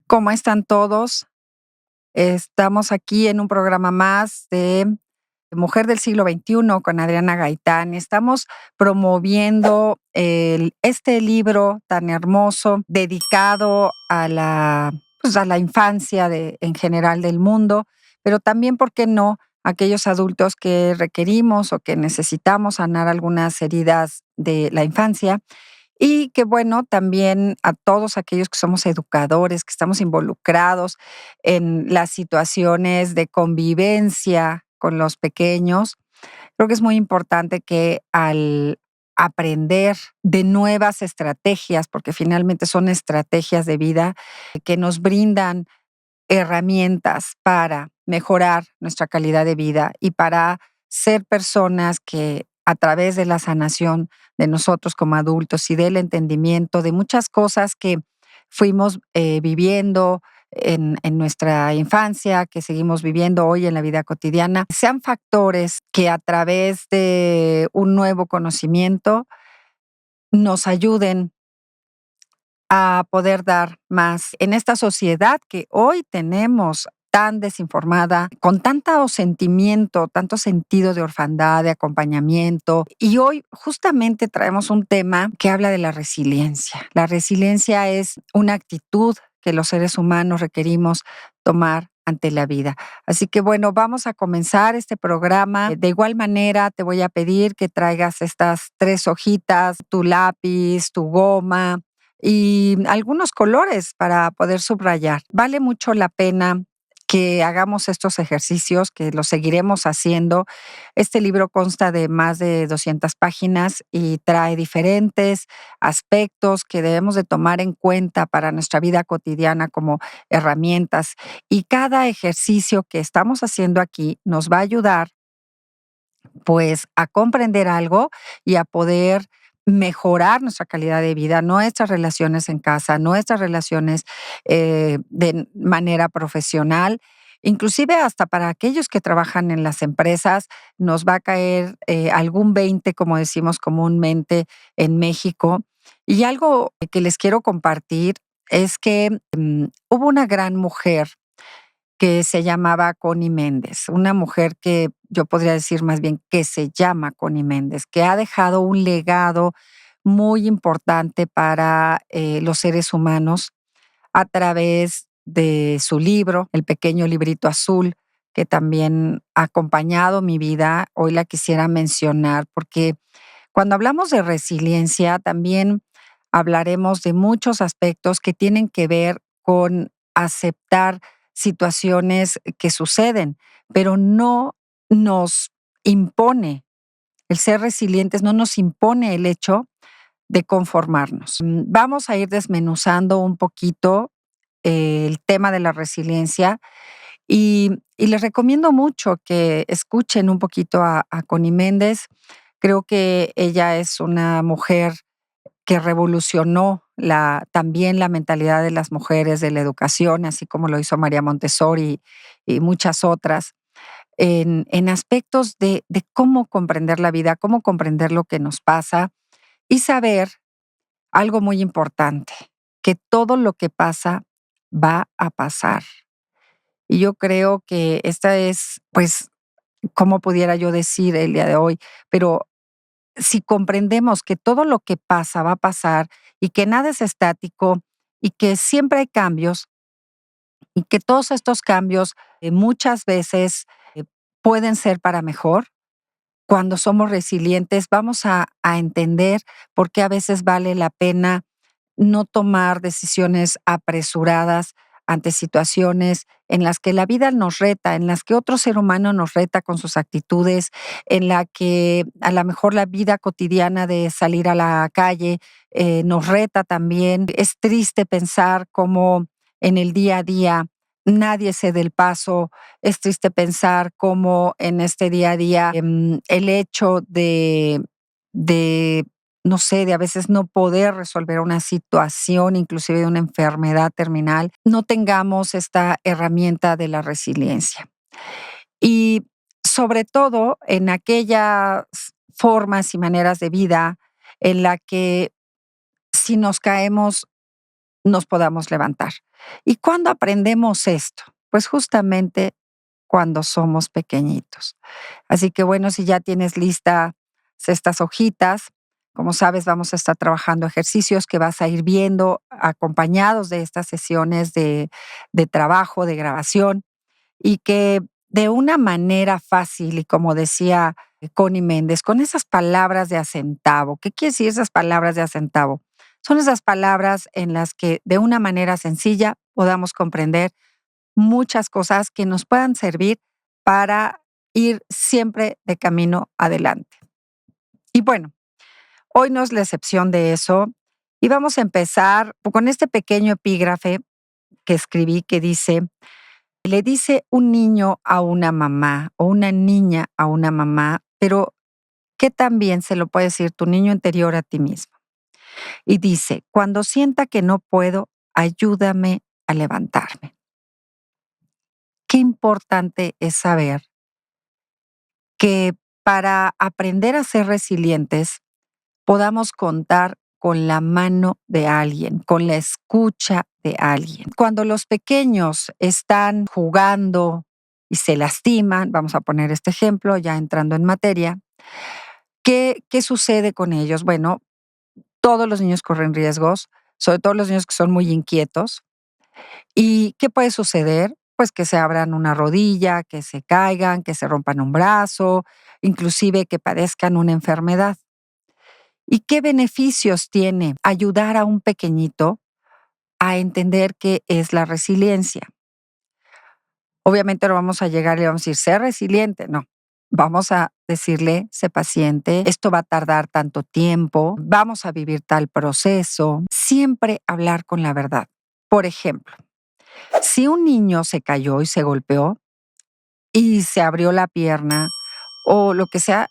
¿Cómo están todos? Estamos aquí en un programa más de Mujer del siglo XXI con Adriana Gaitán. Estamos promoviendo este libro tan hermoso dedicado a la infancia en general del mundo, pero también, ¿por qué no?, aquellos adultos que requerimos o que necesitamos sanar algunas heridas de la infancia. Y que bueno, también a todos aquellos que somos educadores, que estamos involucrados en las situaciones de convivencia con los pequeños, creo que es muy importante que al aprender de nuevas estrategias, porque finalmente son estrategias de vida que nos brindan herramientas para mejorar nuestra calidad de vida y para ser personas que a través de la sanación de nosotros como adultos y del entendimiento de muchas cosas que fuimos viviendo en nuestra infancia, que seguimos viviendo hoy en la vida cotidiana, sean factores que a través de un nuevo conocimiento nos ayuden a poder dar más en esta sociedad que hoy tenemos tan desinformada, con tanto sentimiento, tanto sentido de orfandad, de acompañamiento. Y hoy justamente traemos un tema que habla de la resiliencia. La resiliencia es una actitud que los seres humanos requerimos tomar ante la vida. Así que bueno, vamos a comenzar este programa. De igual manera, te voy a pedir que traigas estas 3 hojitas, tu lápiz, tu goma, y algunos colores para poder subrayar. Vale mucho la pena que hagamos estos ejercicios, que los seguiremos haciendo. Este libro consta de más de 200 páginas y trae diferentes aspectos que debemos de tomar en cuenta para nuestra vida cotidiana como herramientas. Y cada ejercicio que estamos haciendo aquí nos va a ayudar pues a comprender algo y a poder mejorar nuestra calidad de vida, nuestras relaciones en casa, nuestras relaciones de manera profesional, inclusive hasta para aquellos que trabajan en las empresas, nos va a caer algún 20, como decimos comúnmente en México. Y algo que les quiero compartir es que hubo una gran mujer que se llamaba Connie Méndez, una mujer que yo podría decir más bien que se llama Connie Méndez, que ha dejado un legado muy importante para los seres humanos a través de su libro, El pequeño librito azul, que también ha acompañado mi vida. Hoy la quisiera mencionar porque cuando hablamos de resiliencia también hablaremos de muchos aspectos que tienen que ver con aceptar situaciones que suceden, pero no nos impone, el ser resilientes no nos impone el hecho de conformarnos. Vamos a ir desmenuzando un poquito el tema de la resiliencia y les recomiendo mucho que escuchen un poquito a Connie Méndez. Creo que ella es una mujer que revolucionó también la mentalidad de las mujeres, de la educación, así como lo hizo María Montessori y muchas otras, en aspectos de cómo comprender la vida, cómo comprender lo que nos pasa y saber algo muy importante, que todo lo que pasa va a pasar. Y yo creo que esta es, pues, cómo pudiera yo decir el día de hoy, pero si comprendemos que todo lo que pasa va a pasar y que nada es estático y que siempre hay cambios y que todos estos cambios muchas veces eh, pueden ser para mejor, cuando somos resilientes vamos a entender por qué a veces vale la pena no tomar decisiones apresuradas ante situaciones en las que la vida nos reta, en las que otro ser humano nos reta con sus actitudes, en la que a lo mejor la vida cotidiana de salir a la calle nos reta también. Es triste pensar cómo en el día a día nadie cede el paso. Es triste pensar cómo en este día a día el hecho de no sé, de a veces no poder resolver una situación, inclusive de una enfermedad terminal, no tengamos esta herramienta de la resiliencia. Y sobre todo en aquellas formas y maneras de vida en la que si nos caemos nos podamos levantar. ¿Y cuándo aprendemos esto? Pues justamente cuando somos pequeñitos. Así que bueno, si ya tienes listas estas hojitas, como sabes, vamos a estar trabajando ejercicios que vas a ir viendo acompañados de estas sesiones de trabajo, de grabación, y que de una manera fácil y como decía Connie Méndez, con esas palabras de a centavo. ¿Qué quiere decir esas palabras de a centavo? Son esas palabras en las que de una manera sencilla podamos comprender muchas cosas que nos puedan servir para ir siempre de camino adelante. Y bueno, hoy no es la excepción de eso y vamos a empezar con este pequeño epígrafe que escribí que dice, le dice un niño a una mamá o una niña a una mamá, pero ¿qué también se lo puede decir tu niño interior a ti mismo? Y dice, cuando sienta que no puedo, ayúdame a levantarme. Qué importante es saber que para aprender a ser resilientes podamos contar con la mano de alguien, con la escucha de alguien. Cuando los pequeños están jugando y se lastiman, vamos a poner este ejemplo ya entrando en materia, ¿qué sucede con ellos? Bueno, todos los niños corren riesgos, sobre todo los niños que son muy inquietos. ¿Y qué puede suceder? Pues que se abran una rodilla, que se caigan, que se rompan un brazo, inclusive que padezcan una enfermedad. ¿Y qué beneficios tiene ayudar a un pequeñito a entender qué es la resiliencia? Obviamente no vamos a llegar y le vamos a decir, sé resiliente, no. Vamos a decirle, sé paciente, esto va a tardar tanto tiempo, vamos a vivir tal proceso. Siempre hablar con la verdad. Por ejemplo, si un niño se cayó y se golpeó y se abrió la pierna o lo que sea,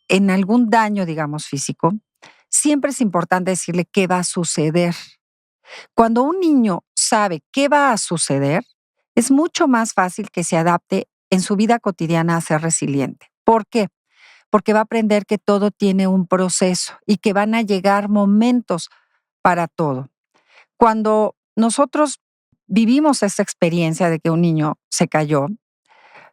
en algún daño, digamos, físico, siempre es importante decirle qué va a suceder. Cuando un niño sabe qué va a suceder, es mucho más fácil que se adapte en su vida cotidiana a ser resiliente. ¿Por qué? Porque va a aprender que todo tiene un proceso y que van a llegar momentos para todo. Cuando nosotros vivimos esta experiencia de que un niño se cayó,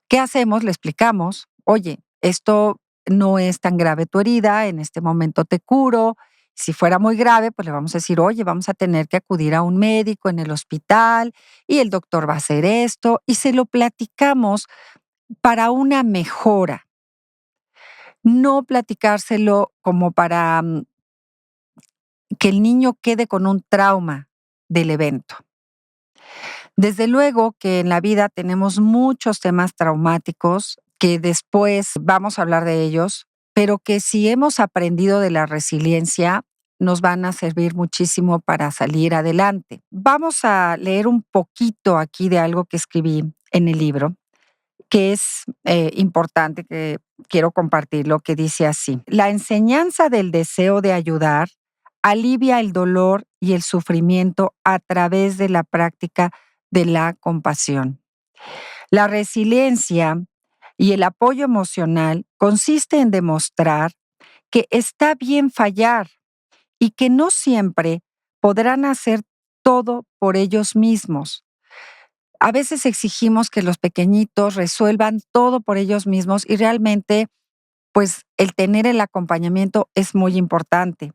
¿qué hacemos? Le explicamos, oye, esto no es tan grave tu herida, en este momento te curo. Si fuera muy grave, pues le vamos a decir, oye, vamos a tener que acudir a un médico en el hospital y el doctor va a hacer esto y se lo platicamos para una mejora, no platicárselo como para que el niño quede con un trauma del evento. Desde luego que en la vida tenemos muchos temas traumáticos que después vamos a hablar de ellos, pero que si hemos aprendido de la resiliencia, nos van a servir muchísimo para salir adelante. Vamos a leer un poquito aquí de algo que escribí en el libro, que es importante, que quiero compartirlo, que dice así: la enseñanza del deseo de ayudar alivia el dolor y el sufrimiento a través de la práctica de la compasión. La resiliencia y el apoyo emocional consiste en demostrar que está bien fallar y que no siempre podrán hacer todo por ellos mismos. A veces exigimos que los pequeñitos resuelvan todo por ellos mismos y realmente, pues el tener el acompañamiento es muy importante.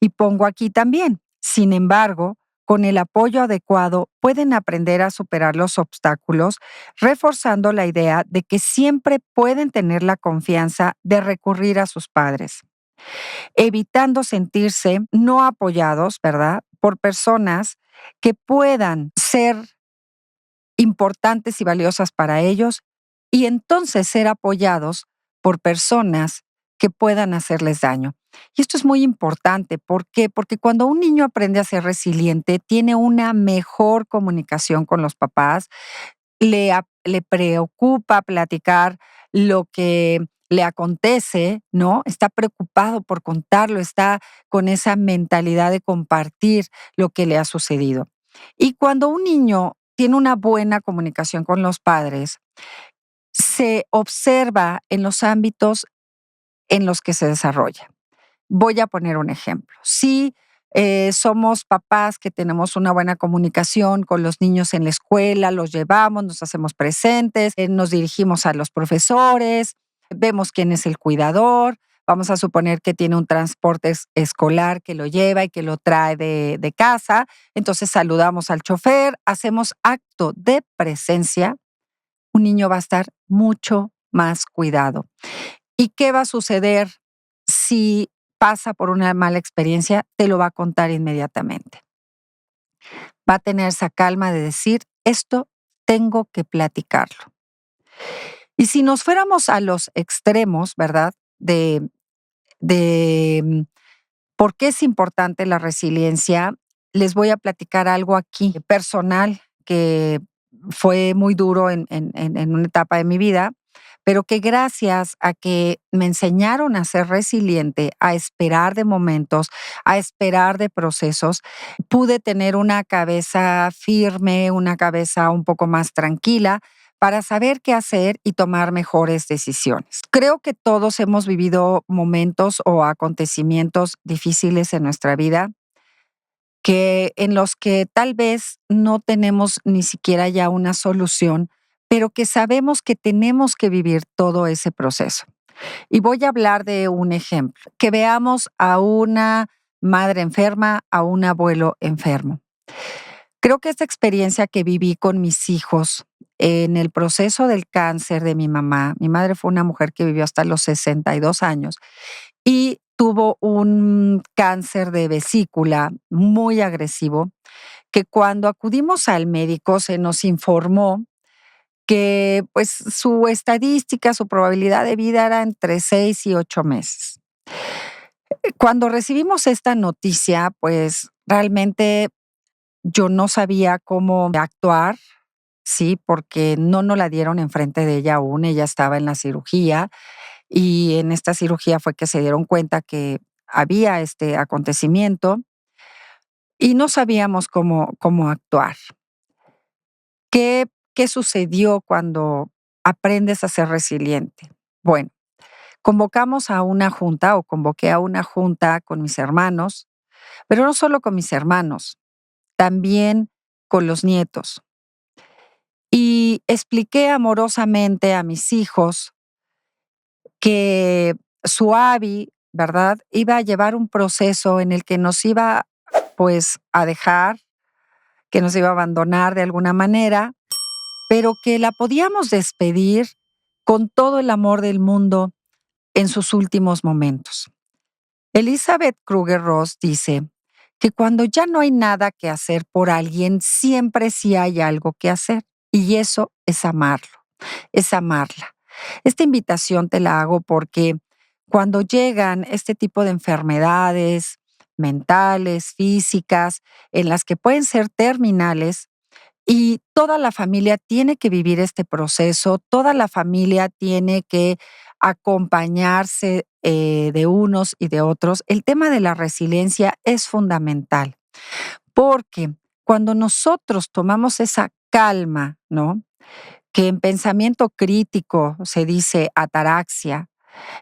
Y pongo aquí también, sin embargo, con el apoyo adecuado pueden aprender a superar los obstáculos, reforzando la idea de que siempre pueden tener la confianza de recurrir a sus padres, evitando sentirse no apoyados, ¿verdad? Por personas que puedan ser importantes y valiosas para ellos y entonces ser apoyados por personas que puedan hacerles daño. Y esto es muy importante. ¿Por qué? Porque cuando un niño aprende a ser resiliente, tiene una mejor comunicación con los papás, le preocupa platicar lo que le acontece, ¿no? Está preocupado por contarlo, está con esa mentalidad de compartir lo que le ha sucedido. Y cuando un niño tiene una buena comunicación con los padres, se observa en los ámbitos en los que se desarrolla. Voy a poner un ejemplo. Si Somos papás que tenemos una buena comunicación con los niños en la escuela, los llevamos, nos hacemos presentes, nos dirigimos a los profesores, vemos quién es el cuidador. Vamos a suponer que tiene un transporte escolar que lo lleva y que lo trae de casa. Entonces saludamos al chofer, hacemos acto de presencia. Un niño va a estar mucho más cuidado. ¿Y qué va a suceder si pasa por una mala experiencia? Te lo va a contar inmediatamente. Va a tener esa calma de decir, esto tengo que platicarlo. Y si nos fuéramos a los extremos, ¿verdad? De ¿por qué es importante la resiliencia? Les voy a platicar algo aquí personal que fue muy duro en una etapa de mi vida, pero que gracias a que me enseñaron a ser resiliente, a esperar de momentos, a esperar de procesos, pude tener una cabeza firme, una cabeza un poco más tranquila para saber qué hacer y tomar mejores decisiones. Creo que todos hemos vivido momentos o acontecimientos difíciles en nuestra vida que en los que tal vez no tenemos ni siquiera ya una solución, pero que sabemos que tenemos que vivir todo ese proceso. Y voy a hablar de un ejemplo, que veamos a una madre enferma, a un abuelo enfermo. Creo que esta experiencia que viví con mis hijos en el proceso del cáncer de mi madre fue una mujer que vivió hasta los 62 años y tuvo un cáncer de vesícula muy agresivo, que cuando acudimos al médico se nos informó que pues su estadística, su probabilidad de vida era entre 6 y 8 meses. Cuando recibimos esta noticia, pues realmente yo no sabía cómo actuar. Sí, porque no nos la dieron enfrente de ella aún, ella estaba en la cirugía y en esta cirugía fue que se dieron cuenta que había este acontecimiento y no sabíamos cómo actuar. ¿Qué sucedió cuando aprendes a ser resiliente? Bueno, convocamos a una junta o convoqué a una junta con mis hermanos, pero no solo con mis hermanos, también con los nietos. Y expliqué amorosamente a mis hijos que su ¿verdad? Iba a llevar un proceso en el que nos iba, pues, a dejar, que nos iba a abandonar de alguna manera, pero que la podíamos despedir con todo el amor del mundo en sus últimos momentos. Elizabeth Kruger-Ross dice que cuando ya no hay nada que hacer por alguien, siempre sí hay algo que hacer, y eso es amarlo, es amarla. Esta invitación te la hago porque cuando llegan este tipo de enfermedades mentales, físicas, en las que pueden ser terminales, y toda la familia tiene que vivir este proceso, toda la familia tiene que acompañarse de unos y de otros. El tema de la resiliencia es fundamental, porque cuando nosotros tomamos esa calma, ¿no? Que en pensamiento crítico se dice ataraxia.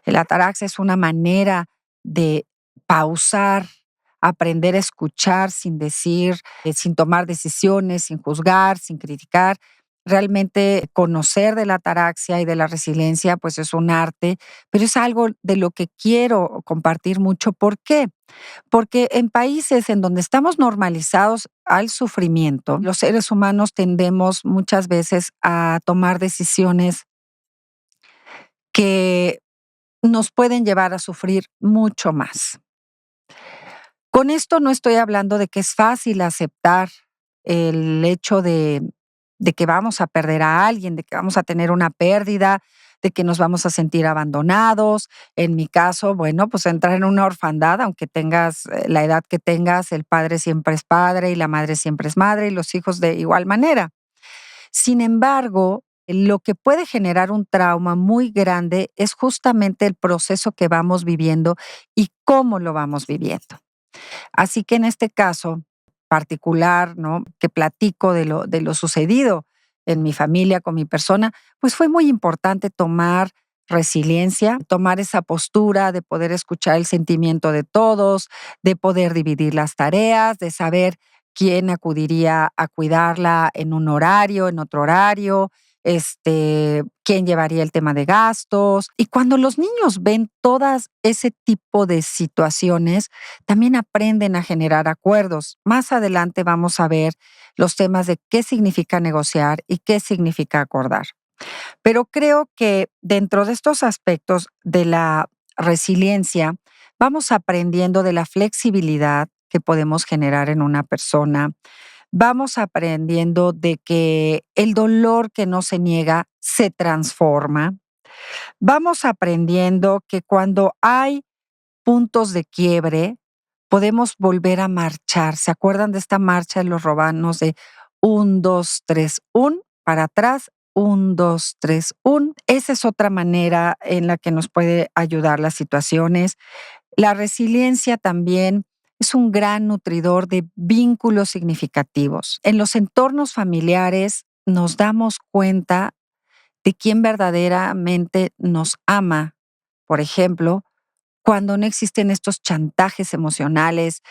El ataraxia es una manera de pausar, aprender a escuchar sin decir, sin tomar decisiones, sin juzgar, sin criticar. Realmente conocer de la ataraxia y de la resiliencia, pues es un arte, pero es algo de lo que quiero compartir mucho. ¿Por qué? Porque en países en donde estamos normalizados al sufrimiento, los seres humanos tendemos muchas veces a tomar decisiones que nos pueden llevar a sufrir mucho más. Con esto no estoy hablando de que es fácil aceptar el hecho de que vamos a perder a alguien, de que vamos a tener una pérdida, de que nos vamos a sentir abandonados. En mi caso, bueno, pues entrar en una orfandad, aunque tengas la edad que tengas, el padre siempre es padre y la madre siempre es madre y los hijos de igual manera. Sin embargo, lo que puede generar un trauma muy grande es justamente el proceso que vamos viviendo y cómo lo vamos viviendo. Así que en este caso particular, ¿no? Que platico de lo sucedido en mi familia con mi persona, pues fue muy importante tomar resiliencia, tomar esa postura de poder escuchar el sentimiento de todos, de poder dividir las tareas, de saber quién acudiría a cuidarla en un horario, en otro horario, quién llevaría el tema de gastos. Y cuando los niños ven todas ese tipo de situaciones, también aprenden a generar acuerdos. Más adelante vamos a ver los temas de qué significa negociar y qué significa acordar. Pero creo que dentro de estos aspectos de la resiliencia, vamos aprendiendo de la flexibilidad que podemos generar en una persona. Vamos aprendiendo de que el dolor que no se niega se transforma. Vamos aprendiendo que cuando hay puntos de quiebre, podemos volver a marchar. ¿Se acuerdan de esta marcha de los romanos de 1, 2, 3, 1 para atrás, 1, 2, 3, 1? Esa es otra manera en la que nos puede ayudar las situaciones. La resiliencia también es un gran nutridor de vínculos significativos. En los entornos familiares nos damos cuenta de quién verdaderamente nos ama. Por ejemplo, cuando no existen estos chantajes emocionales,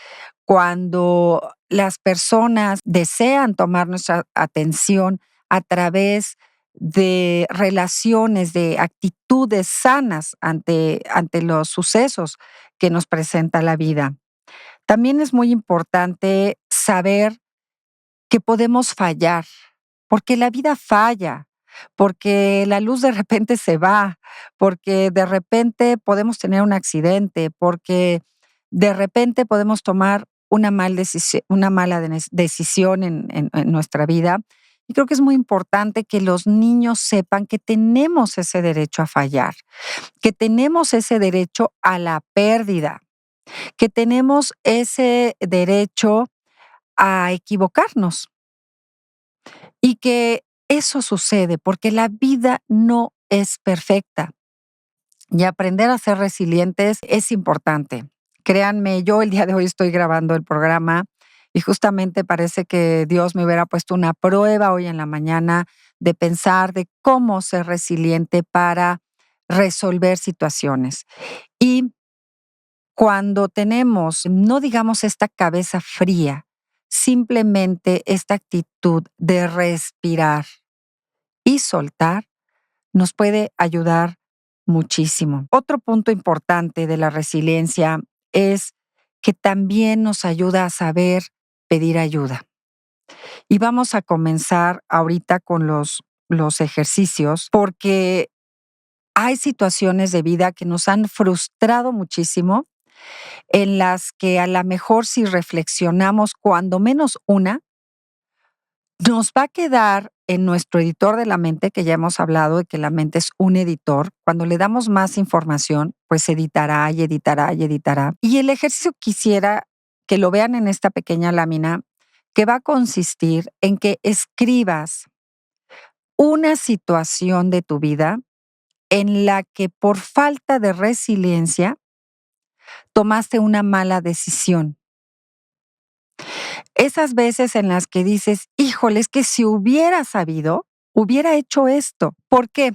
cuando las personas desean tomar nuestra atención a través de relaciones, de actitudes sanas ante los sucesos que nos presenta la vida. También es muy importante saber que podemos fallar, porque la vida falla, porque la luz de repente se va, porque de repente podemos tener un accidente, porque de repente podemos tomar una mala decisión en nuestra vida. Y creo que es muy importante que los niños sepan que tenemos ese derecho a fallar, que tenemos ese derecho a la pérdida, que tenemos ese derecho a equivocarnos. Y que eso sucede porque la vida no es perfecta y aprender a ser resilientes es importante. Créanme, yo el día de hoy estoy grabando el programa y justamente parece que Dios me hubiera puesto una prueba hoy en la mañana de pensar de cómo ser resiliente para resolver situaciones. Y cuando tenemos, no digamos esta cabeza fría, simplemente esta actitud de respirar y soltar, nos puede ayudar muchísimo. Otro punto importante de la resiliencia es que también nos ayuda a saber pedir ayuda. Y vamos a comenzar ahorita con los ejercicios porque hay situaciones de vida que nos han frustrado muchísimo, en las que a lo mejor si reflexionamos cuando menos una, nos va a quedar en nuestro editor de la mente, que ya hemos hablado de que la mente es un editor. Cuando le damos más información, pues editará y editará y editará. Y el ejercicio quisiera que lo vean en esta pequeña lámina, que va a consistir en que escribas una situación de tu vida en la que por falta de resiliencia tomaste una mala decisión. Esas veces en las que dices, híjole, es que si hubiera sabido, hubiera hecho esto. ¿Por qué?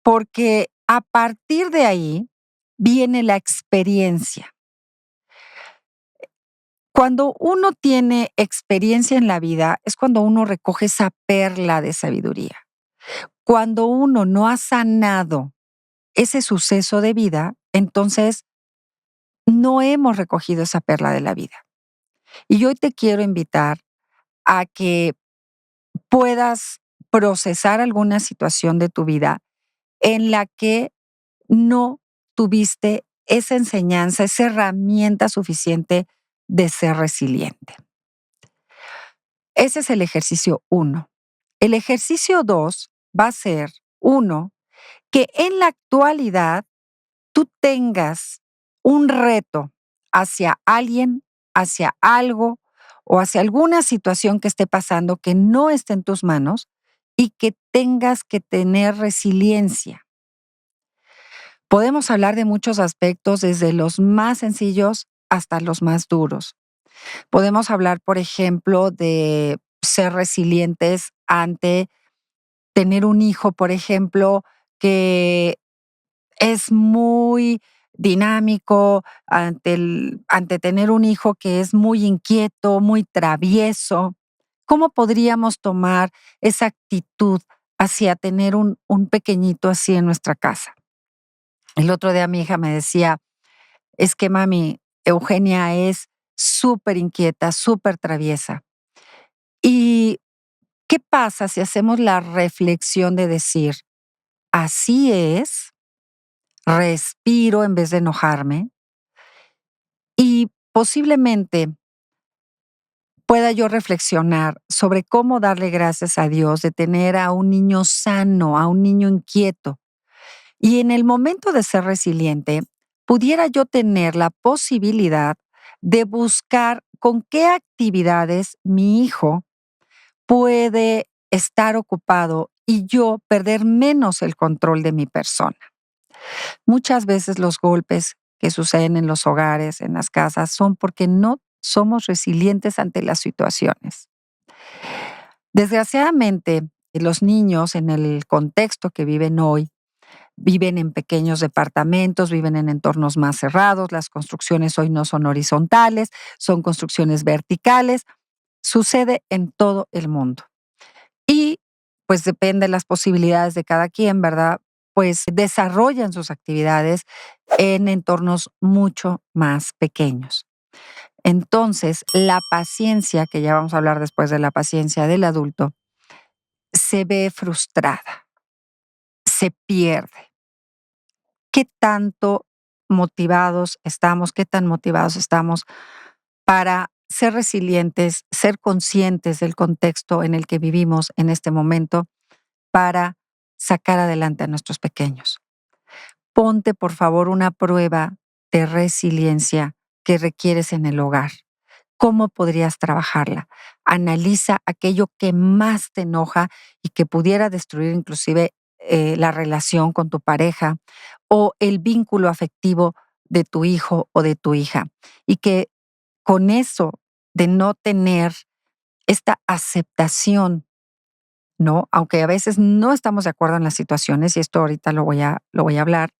Porque a partir de ahí viene la experiencia. Cuando uno tiene experiencia en la vida es cuando uno recoge esa perla de sabiduría. Cuando uno no ha sanado ese suceso de vida, entonces no hemos recogido esa perla de la vida. Y hoy te quiero invitar a que puedas procesar alguna situación de tu vida en la que no tuviste esa enseñanza, esa herramienta suficiente de ser resiliente. Ese es el ejercicio 1. El ejercicio 2 va a ser, 1, que en la actualidad tú tengas un reto hacia alguien, hacia algo o hacia alguna situación que esté pasando que no esté en tus manos y que tengas que tener resiliencia. Podemos hablar de muchos aspectos, desde los más sencillos hasta los más duros. Podemos hablar, por ejemplo, de ser resilientes ante tener un hijo, por ejemplo, que es muy dinámico ante tener un hijo que es muy inquieto, muy travieso. ¿Cómo podríamos tomar esa actitud hacia tener un pequeñito así en nuestra casa? El otro día mi hija me decía: "Es que mami, Eugenia es súper inquieta, súper traviesa". ¿Y qué pasa si hacemos la reflexión de decir: "Así es"? Respiro en vez de enojarme y posiblemente pueda yo reflexionar sobre cómo darle gracias a Dios de tener a un niño sano, a un niño inquieto. Y en el momento de ser resiliente, pudiera yo tener la posibilidad de buscar con qué actividades mi hijo puede estar ocupado y yo perder menos el control de mi persona. Muchas veces los golpes que suceden en los hogares, en las casas, son porque no somos resilientes ante las situaciones. Desgraciadamente, los niños en el contexto que viven hoy, viven en pequeños departamentos, viven en entornos más cerrados, las construcciones hoy no son horizontales, son construcciones verticales, sucede en todo el mundo. Y pues depende de las posibilidades de cada quien, ¿verdad? Pues desarrollan sus actividades en entornos mucho más pequeños. Entonces, la paciencia, que ya vamos a hablar después de la paciencia del adulto, se ve frustrada, se pierde. ¿Qué tanto motivados estamos? ¿Qué tan motivados estamos para ser resilientes, ser conscientes del contexto en el que vivimos en este momento para sacar adelante a nuestros pequeños? Ponte, por favor, una prueba de resiliencia que requieres en el hogar. ¿Cómo podrías trabajarla? Analiza aquello que más te enoja y que pudiera destruir inclusive la relación con tu pareja o el vínculo afectivo de tu hijo o de tu hija. Y que con eso de no tener esta aceptación, ¿no? Aunque a veces no estamos de acuerdo en las situaciones, y esto ahorita lo voy a hablar,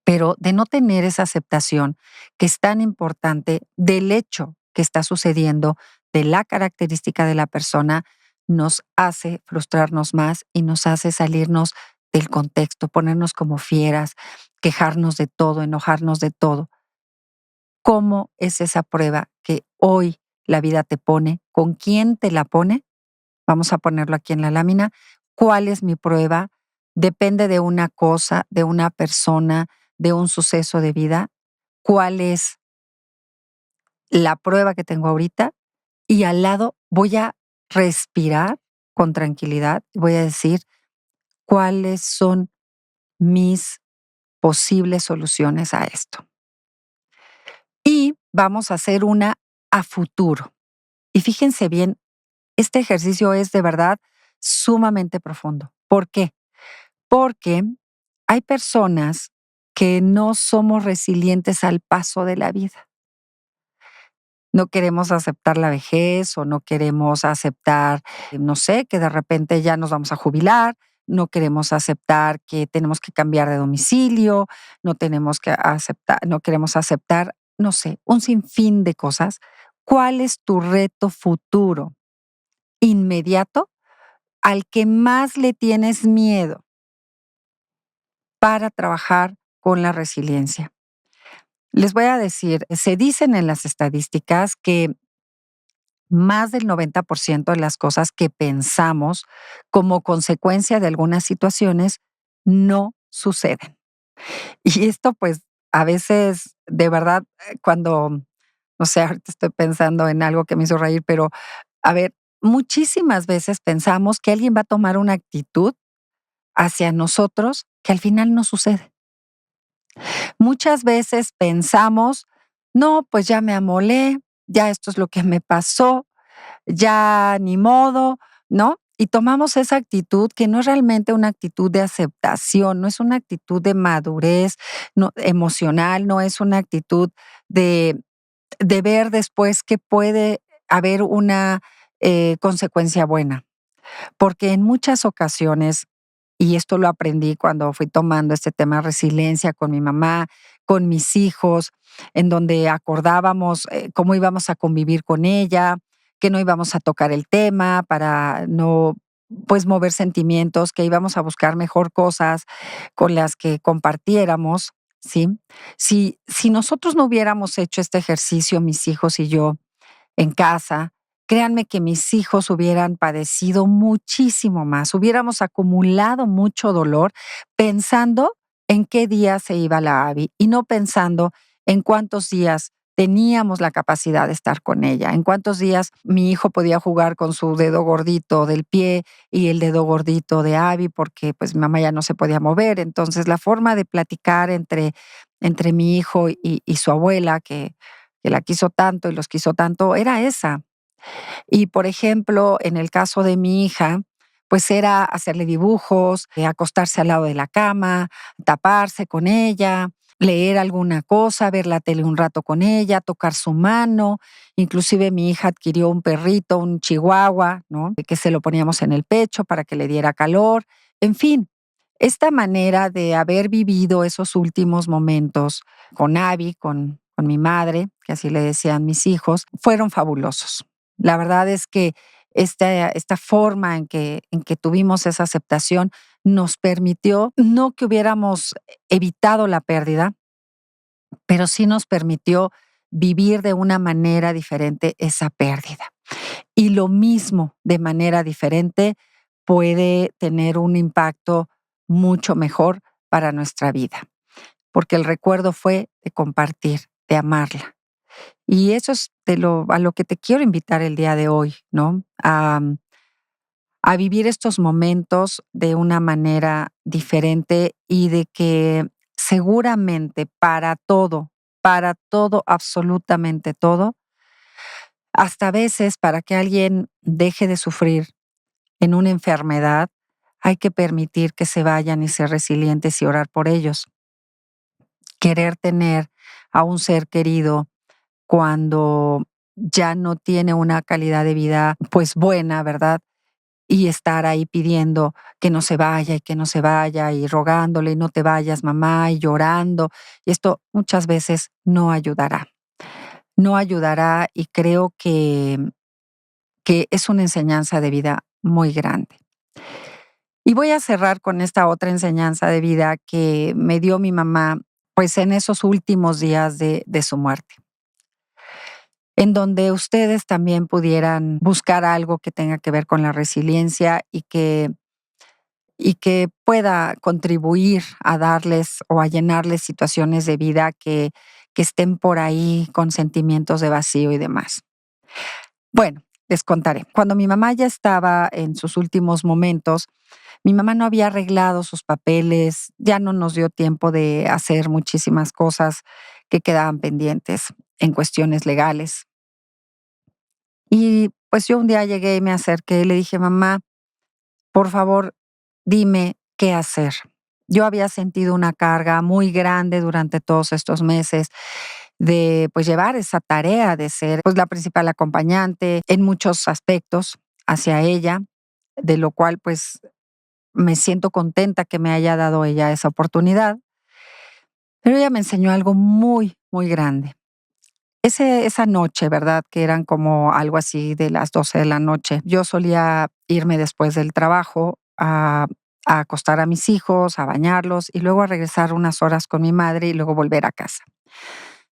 pero de no tener esa aceptación que es tan importante del hecho que está sucediendo, de la característica de la persona, nos hace frustrarnos más y nos hace salirnos del contexto, ponernos como fieras, quejarnos de todo, enojarnos de todo. ¿Cómo es esa prueba que hoy la vida te pone? ¿Con quién te la pone? Vamos a ponerlo aquí en la lámina. ¿Cuál es mi prueba? Depende de una cosa, de una persona, de un suceso de vida. ¿Cuál es la prueba que tengo ahorita? Y al lado voy a respirar con tranquilidad y voy a decir cuáles son mis posibles soluciones a esto. Y vamos a hacer una a futuro. Y fíjense bien, este ejercicio es de verdad sumamente profundo. ¿Por qué? Porque hay personas que no somos resilientes al paso de la vida. No queremos aceptar la vejez o no queremos aceptar, no sé, que de repente ya nos vamos a jubilar, no queremos aceptar que tenemos que cambiar de domicilio, no queremos aceptar, no sé, un sinfín de cosas. ¿Cuál es tu reto futuro inmediato al que más le tienes miedo para trabajar con la resiliencia? Les voy a decir, se dicen en las estadísticas que más del 90% de las cosas que pensamos como consecuencia de algunas situaciones no suceden. Y esto, pues, a veces, de verdad, cuando, no sé, ahorita estoy pensando en algo que me hizo reír, pero, a ver, muchísimas veces pensamos que alguien va a tomar una actitud hacia nosotros que al final no sucede. Muchas veces pensamos, no, pues ya me amolé, ya esto es lo que me pasó, ya ni modo, ¿no? Y tomamos esa actitud que no es realmente una actitud de aceptación, no es una actitud de madurez emocional, no es una actitud de, de ver después que puede haber una consecuencia buena. Porque en muchas ocasiones y esto lo aprendí cuando fui tomando este tema de resiliencia con mi mamá, con mis hijos, en donde acordábamos, cómo íbamos a convivir con ella, que no íbamos a tocar el tema para no, pues, mover sentimientos, que íbamos a buscar mejor cosas con las que compartiéramos, ¿sí? Si nosotros no hubiéramos hecho este ejercicio, mis hijos y yo, en casa, créanme que mis hijos hubieran padecido muchísimo más, hubiéramos acumulado mucho dolor pensando en qué día se iba la Abby y no pensando en cuántos días teníamos la capacidad de estar con ella, en cuántos días mi hijo podía jugar con su dedo gordito del pie y el dedo gordito de Abby porque pues mi mamá ya no se podía mover. Entonces la forma de platicar entre mi hijo y su abuela, que la quiso tanto y los quiso tanto, era esa. Y, por ejemplo, en el caso de mi hija, pues era hacerle dibujos, acostarse al lado de la cama, taparse con ella, leer alguna cosa, ver la tele un rato con ella, tocar su mano. Inclusive mi hija adquirió un perrito, un chihuahua, ¿no? Que se lo poníamos en el pecho para que le diera calor. En fin, esta manera de haber vivido esos últimos momentos con Abby, con mi madre, que así le decían mis hijos, fueron fabulosos. La verdad es que esta forma en que tuvimos esa aceptación nos permitió, no que hubiéramos evitado la pérdida, pero sí nos permitió vivir de una manera diferente esa pérdida. Y lo mismo de manera diferente puede tener un impacto mucho mejor para nuestra vida, porque el recuerdo fue de compartir, de amarla. Y eso es a lo que te quiero invitar el día de hoy, ¿no? A vivir estos momentos de una manera diferente y de que seguramente para todo, absolutamente todo, hasta a veces para que alguien deje de sufrir en una enfermedad, hay que permitir que se vayan y ser resilientes y orar por ellos. Querer tener a un ser querido cuando ya no tiene una calidad de vida, pues buena, ¿verdad? Y estar ahí pidiendo que no se vaya y que no se vaya y rogándole, no te vayas, mamá, y llorando. Y esto muchas veces no ayudará. No ayudará y creo que es una enseñanza de vida muy grande. Y voy a cerrar con esta otra enseñanza de vida que me dio mi mamá, pues en esos últimos días de su muerte, en donde ustedes también pudieran buscar algo que tenga que ver con la resiliencia y que pueda contribuir a darles o a llenarles situaciones de vida que estén por ahí con sentimientos de vacío y demás. Bueno, les contaré. Cuando mi mamá ya estaba en sus últimos momentos, mi mamá no había arreglado sus papeles, ya no nos dio tiempo de hacer muchísimas cosas que quedaban pendientes en cuestiones legales. Y pues yo un día llegué y me acerqué y le dije, mamá, por favor, dime qué hacer. Yo había sentido una carga muy grande durante todos estos meses de pues llevar esa tarea de ser pues la principal acompañante en muchos aspectos hacia ella, de lo cual pues me siento contenta que me haya dado ella esa oportunidad, pero ella me enseñó algo muy, muy grande. Esa noche, ¿verdad? Que eran como algo así de las 12 de la noche. Yo solía irme después del trabajo a acostar a mis hijos, a bañarlos y luego a regresar unas horas con mi madre y luego volver a casa.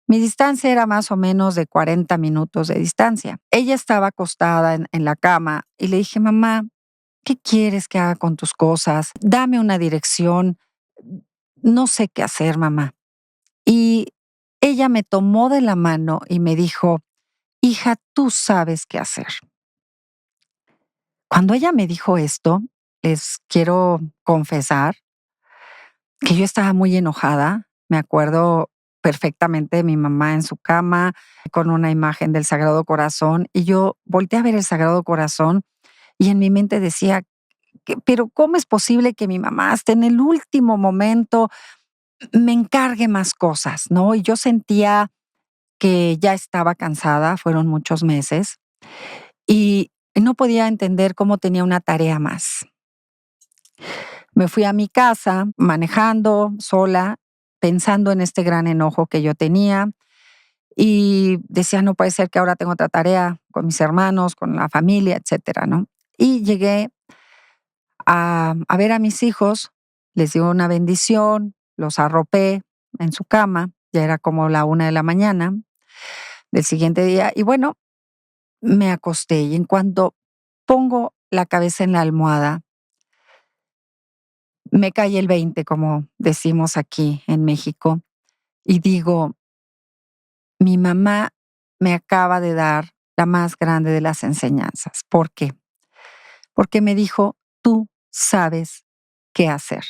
Mi distancia era más o menos de 40 minutos de distancia. Ella estaba acostada en la cama y le dije, mamá, ¿qué quieres que haga con tus cosas? Dame una dirección. No sé qué hacer, mamá. Y ella me tomó de la mano y me dijo, hija, tú sabes qué hacer. Cuando ella me dijo esto, les quiero confesar que yo estaba muy enojada. Me acuerdo perfectamente de mi mamá en su cama con una imagen del Sagrado Corazón y yo volteé a ver el Sagrado Corazón y en mi mente decía, pero ¿cómo es posible que mi mamá hasta en el último momento me encargue más cosas, ¿no? Y yo sentía que ya estaba cansada, fueron muchos meses, y no podía entender cómo tenía una tarea más. Me fui a mi casa manejando sola, pensando en este gran enojo que yo tenía y decía, no puede ser que ahora tengo otra tarea con mis hermanos, con la familia, etcétera, ¿no? Y llegué a ver a mis hijos, les di una bendición, los arropé en su cama, ya era como la 1 de la mañana del siguiente día y bueno, me acosté y en cuanto pongo la cabeza en la almohada, me cae el 20, como decimos aquí en México, y digo, mi mamá me acaba de dar la más grande de las enseñanzas. ¿Por qué? Porque me dijo, tú sabes qué hacer.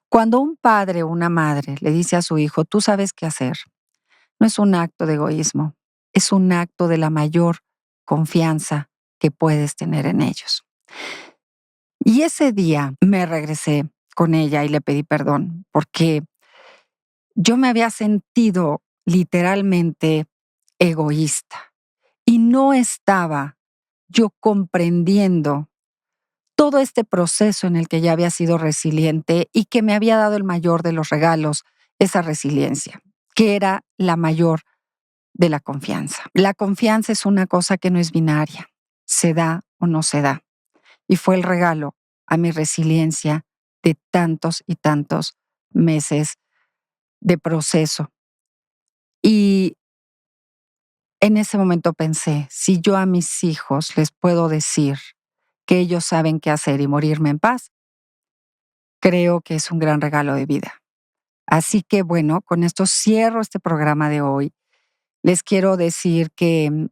Cuando un padre o una madre le dice a su hijo, tú sabes qué hacer, no es un acto de egoísmo, es un acto de la mayor confianza que puedes tener en ellos. Y ese día me regresé con ella y le pedí perdón porque yo me había sentido literalmente egoísta y no estaba yo comprendiendo todo este proceso en el que ya había sido resiliente y que me había dado el mayor de los regalos, esa resiliencia, que era la mayor de la confianza. La confianza es una cosa que no es binaria, se da o no se da. Y fue el regalo a mi resiliencia de tantos y tantos meses de proceso. Y en ese momento pensé, si yo a mis hijos les puedo decir que ellos saben qué hacer y morirme en paz, creo que es un gran regalo de vida. Así que bueno, con esto cierro este programa de hoy. Les quiero decir que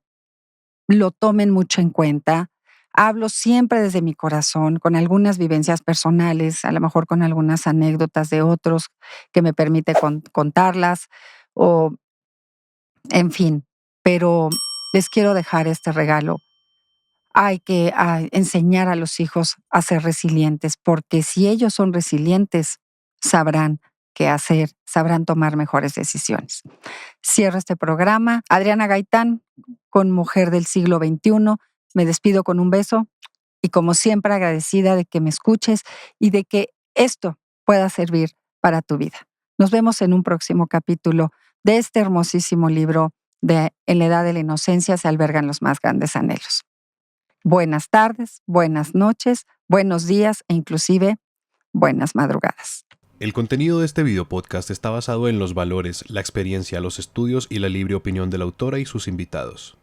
lo tomen mucho en cuenta. Hablo siempre desde mi corazón, con algunas vivencias personales, a lo mejor con algunas anécdotas de otros que me permite contarlas o en fin, pero les quiero dejar este regalo. Hay que enseñar a los hijos a ser resilientes, porque si ellos son resilientes, sabrán qué hacer, sabrán tomar mejores decisiones. Cierro este programa. Adriana Gaitán, con Mujer del Siglo XXI. Me despido con un beso y como siempre agradecida de que me escuches y de que esto pueda servir para tu vida. Nos vemos en un próximo capítulo de este hermosísimo libro de En la edad de la inocencia se albergan los más grandes anhelos. Buenas tardes, buenas noches, buenos días e inclusive buenas madrugadas. El contenido de este video podcast está basado en los valores, la experiencia, los estudios y la libre opinión de la autora y sus invitados.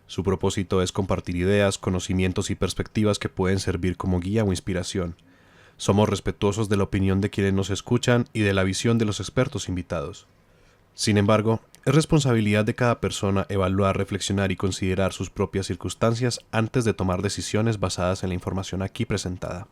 Su propósito es compartir ideas, conocimientos y perspectivas que pueden servir como guía o inspiración. Somos respetuosos de la opinión de quienes nos escuchan y de la visión de los expertos invitados. Sin embargo, es responsabilidad de cada persona evaluar, reflexionar y considerar sus propias circunstancias antes de tomar decisiones basadas en la información aquí presentada.